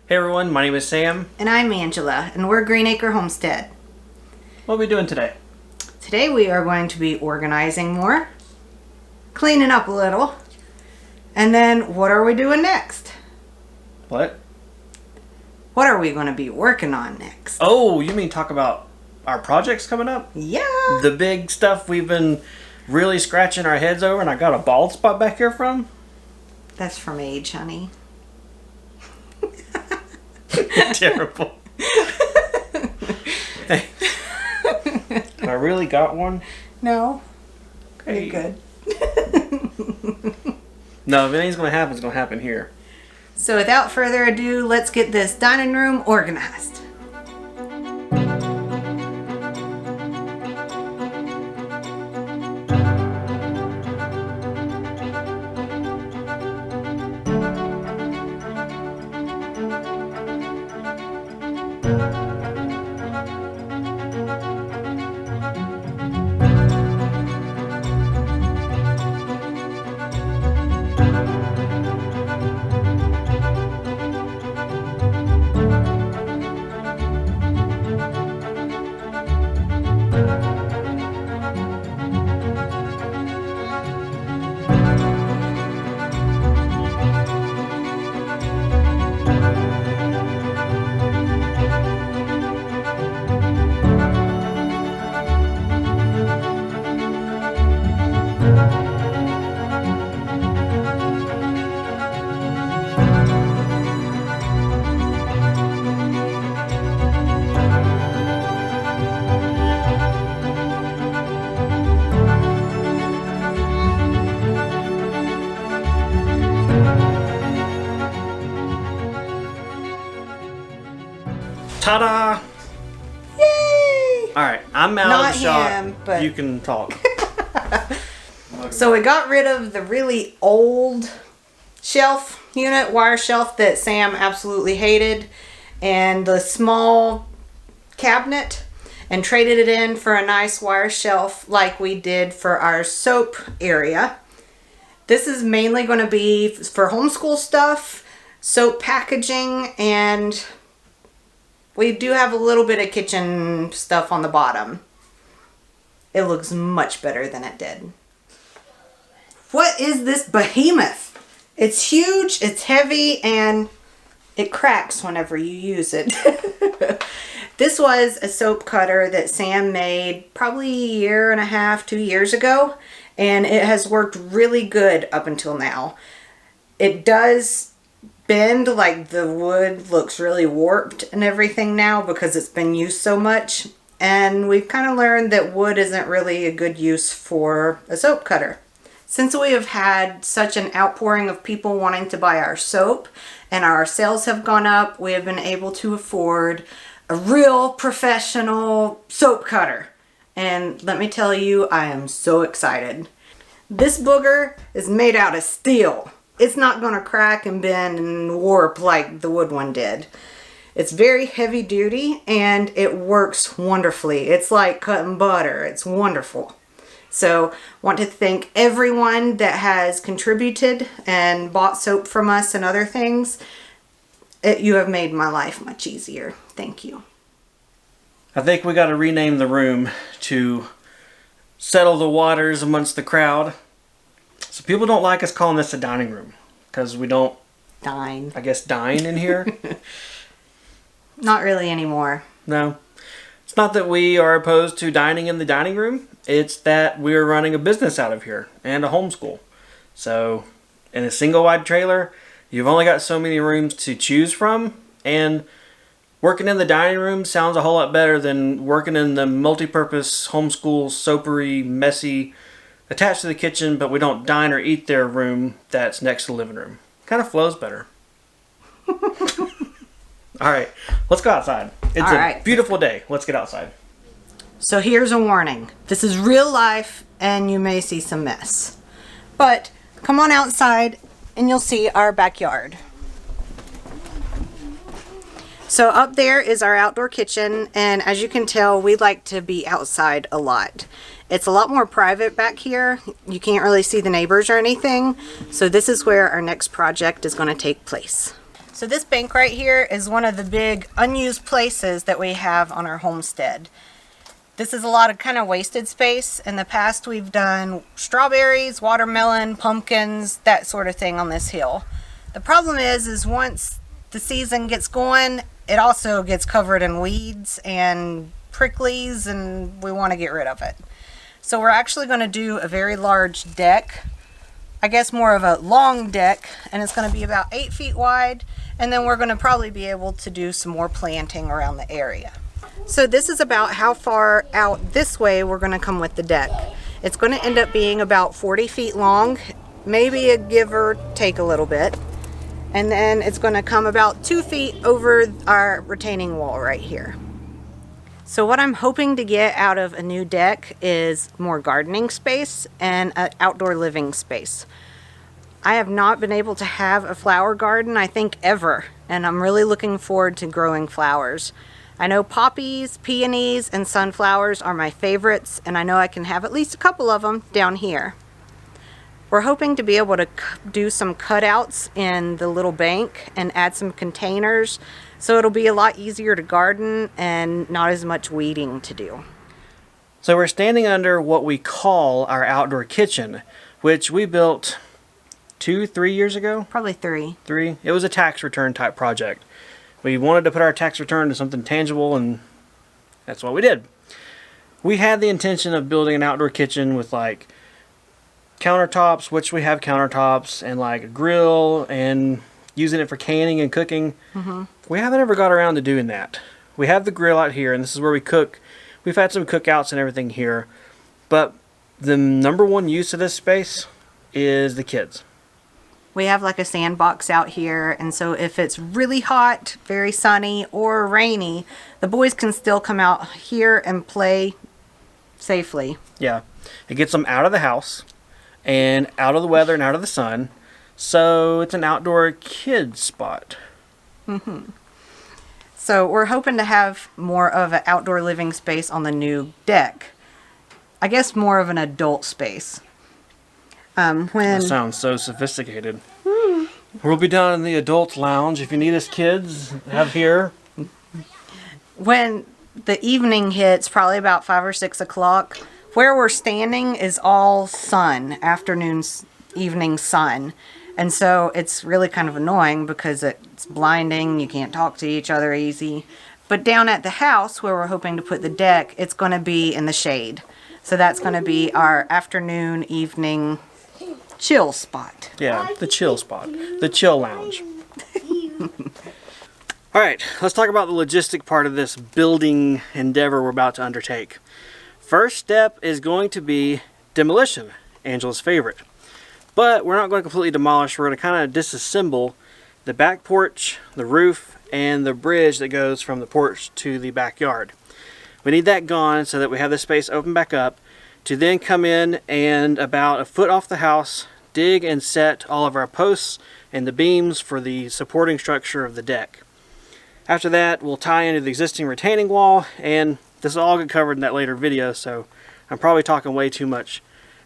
Hey everyone, my name is Sam. And I'm Angela, and we're Greenacre Homestead. What are we doing today? Today we are going to be organizing more, cleaning up a little, and then what are we doing next? What? What are we going to be working on next? Oh, you mean talk about our projects coming up? Yeah! The big stuff we've been really scratching our heads over and I got a bald spot back here from? That's from age, honey. Terrible. Thanks. I really got one? No. Okay. You're good. No, if anything's going to happen, it's going to happen here. So without further ado, let's get this dining room organized. Ta-da! Yay! Alright, I'm out Not of the shot. him, but- You can talk. So we got rid of the really old shelf unit, wire shelf that Sam absolutely hated, and the small cabinet, and traded it in for a nice wire shelf like we did for our soap area. This is mainly going to be for homeschool stuff, soap packaging, and we do have a little bit of kitchen stuff on the bottom. It looks much better than it did. What is this behemoth? It's huge, it's heavy, and it cracks whenever you use it. This was a soap cutter that Sam made probably a year and a half, 2 years ago, and it has worked really good up until now. It does bend, like the wood looks really warped and everything now because it's been used so much, and we've kind of learned that wood isn't really a good use for a soap cutter. Since we have had such an outpouring of people wanting to buy our soap and our sales have gone up, we have been able to afford a real professional soap cutter. And let me tell you, I am so excited. This booger is made out of steel. It's not going to crack and bend and warp like the wood one did. It's very heavy duty and it works wonderfully. It's like cutting butter. It's wonderful. So, want to thank everyone that has contributed and bought soap from us and other things. You have made my life much easier. Thank you. I think we got to rename the room to settle the waters amongst the crowd. So people don't like us calling this a dining room because we don't, Dine. I guess, dine in here. Not really anymore. No. It's not that we are opposed to dining in the dining room. It's that we're running a business out of here and a homeschool. So in a single wide trailer, you've only got so many rooms to choose from, and working in the dining room sounds a whole lot better than working in the multi-purpose homeschool, soapery, messy, attached to the kitchen, but we don't dine or eat there room that's next to the living room. Kind of flows better. All right, let's go outside. It's All a right. beautiful day. Let's get outside. So here's a warning. This is real life and you may see some mess. But come on outside and you'll see our backyard. So up there is our outdoor kitchen, and as you can tell, we like to be outside a lot. It's a lot more private back here. You can't really see the neighbors or anything. So this is where our next project is going to take place. So this bank right here is one of the big unused places that we have on our homestead. This is a lot of kind of wasted space. In the past we've done strawberries, watermelon, pumpkins, that sort of thing on this hill. The problem is once the season gets going, it also gets covered in weeds and pricklies, and we want to get rid of it. So we're actually going to do a very large deck. I guess more of a long deck, and it's going to be about 8 feet wide, and then we're going to probably be able to do some more planting around the area. So this is about how far out this way we're going to come with the deck. It's going to end up being about 40 feet long, maybe a give or take a little bit, and then it's going to come about 2 feet over our retaining wall right here. So what I'm hoping to get out of a new deck is more gardening space and an outdoor living space. I have not been able to have a flower garden, I think, ever, and I'm really looking forward to growing flowers. I know poppies, peonies, and sunflowers are my favorites, and I know I can have at least a couple of them down here. We're hoping to be able to do some cutouts in the little bank and add some containers, so it'll be a lot easier to garden and not as much weeding to do. So we're standing under what we call our outdoor kitchen, which we built 2-3 years ago? Probably 3. 3. It was a tax return type project. We wanted to put our tax return to something tangible, and that's what we did. We had the intention of building an outdoor kitchen with like countertops, which we have countertops, and like a grill, and using it for canning and cooking. We haven't ever got around to doing that. We have the grill out here, and this is where we cook. We've had some cookouts and everything here, but the number one use of this space is the kids. We have like a sandbox out here, and so if it's really hot, very sunny, or rainy, the boys can still come out here and play safely. Yeah, it gets them out of the house and out of the weather and out of the sun, so it's an outdoor kids spot. So we're hoping to have more of an outdoor living space on the new deck. I guess more of an adult space. That sounds so sophisticated. We'll be down in the adult lounge. If you need us kids, have here. When the evening hits, probably about 5 or 6 o'clock, where we're standing is all sun, evening sun. And so it's really kind of annoying because it's blinding. You can't talk to each other easy. But down at the house where we're hoping to put the deck, it's going to be in the shade. So that's going to be our afternoon, evening chill spot. Yeah, the chill spot. The chill lounge. All right, let's talk about the logistic part of this building endeavor we're about to undertake. First step is going to be demolition, Angela's favorite. But we're not going to completely demolish. We're going to kind of disassemble the back porch, the roof, and the bridge that goes from the porch to the backyard. We need that gone so that we have the space open back up to then come in and about a foot off the house, dig and set all of our posts and the beams for the supporting structure of the deck. After that, we'll tie into the existing retaining wall, and this will all get covered in that later video, so I'm probably talking way too much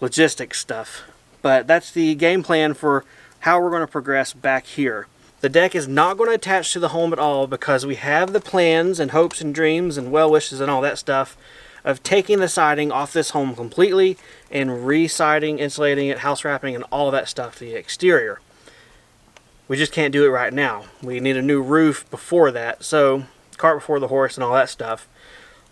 logistics stuff. But that's the game plan for how we're going to progress back here. The deck is not going to attach to the home at all because we have the plans and hopes and dreams and well wishes and all that stuff of taking the siding off this home completely and re-siding, insulating it, house wrapping, and all that stuff to the exterior. We just can't do it right now. We need a new roof before that, so cart before the horse and all that stuff.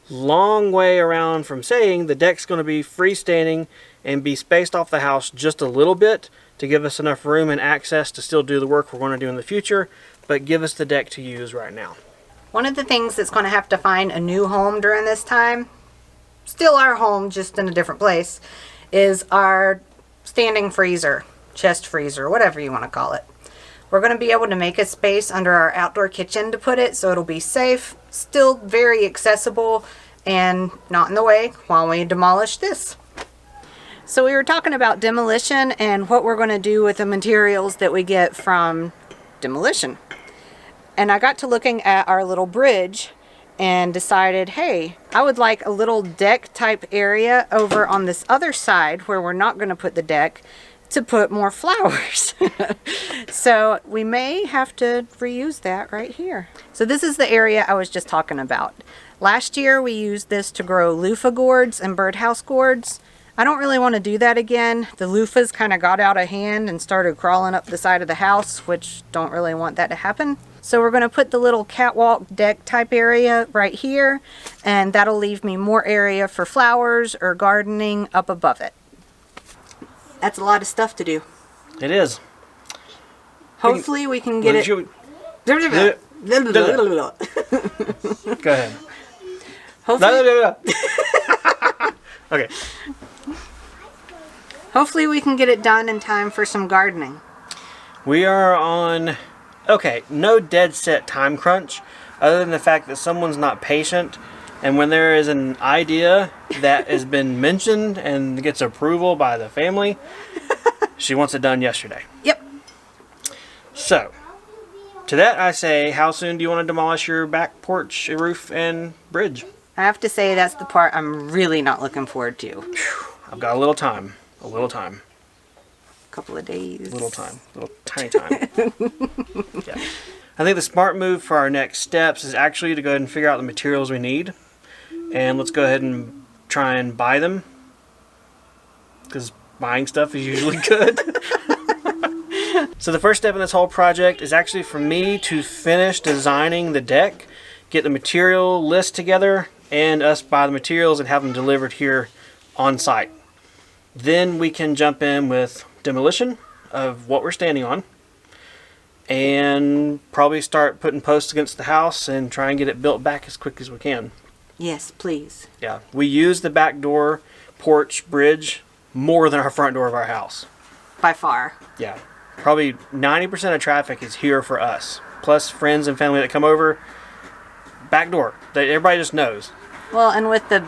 Long way around from saying the deck's going to be freestanding and be spaced off the house just a little bit to give us enough room and access to still do the work we're going to do in the future, but give us the deck to use right now. One of the things that's going to have to find a new home during this time, still our home, just in a different place, is our standing freezer, chest freezer, whatever you want to call it. We're going to be able to make a space under our outdoor kitchen to put it so it'll be safe, still very accessible, and not in the way while we demolish this. So we were talking about demolition and what we're going to do with the materials that we get from demolition. And I got to looking at our little bridge and decided, hey, I would like a little deck type area over on this other side where we're not going to put the deck to put more flowers. So we may have to reuse that right here. So this is the area I was just talking about. Last year we used this to grow loofah gourds and birdhouse gourds. I don't really want to do that again. The loofahs kind of got out of hand and started crawling up the side of the house, which don't really want that to happen. So we're going to put the little catwalk deck type area right here, and that'll leave me more area for flowers or gardening up above it. That's a lot of stuff to do. It is. Hopefully we can get it. Go ahead. Hopefully, Okay. hopefully we can get it done in time for some gardening. We are on, okay, no dead set time crunch, other than the fact that someone's not patient, and when there is an idea that has been mentioned and gets approval by the family, she wants it done yesterday. Yep. So, to that I say, how soon do you want to demolish your back porch, roof, and bridge? I have to say that's the part I'm really not looking forward to. I've got a little time. A little time. Couple of days. Little time. Little tiny time. Yeah. I think the smart move for our next steps is actually to go ahead and figure out the materials we need. And let's go ahead and try and buy them. Because buying stuff is usually good. So the first step in this whole project is actually for me to finish designing the deck, get the material list together, and us buy the materials and have them delivered here on site. Then we can jump in with demolition of what we're standing on and probably start putting posts against the house and try and get it built back as quick as we can. Yes, please. Yeah, we use the back door, porch, bridge more than our front door of our house. By far. Yeah, probably 90% of traffic is here for us. Plus friends and family that come over. Back door. Everybody just knows. Well, and with the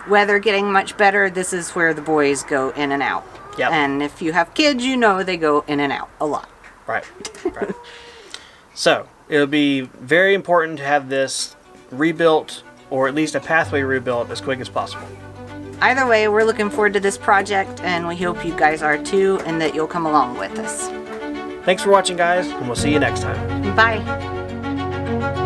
weather getting much better, this is where the boys go in and out. Yep. And if you have kids, you know they go in and out a lot. Right. Right. So, it'll be very important to have this rebuilt, or at least a pathway rebuilt, as quick as possible. Either way, we're looking forward to this project, and we hope you guys are too, and that you'll come along with us. Thanks for watching, guys, and we'll see you next time. Bye.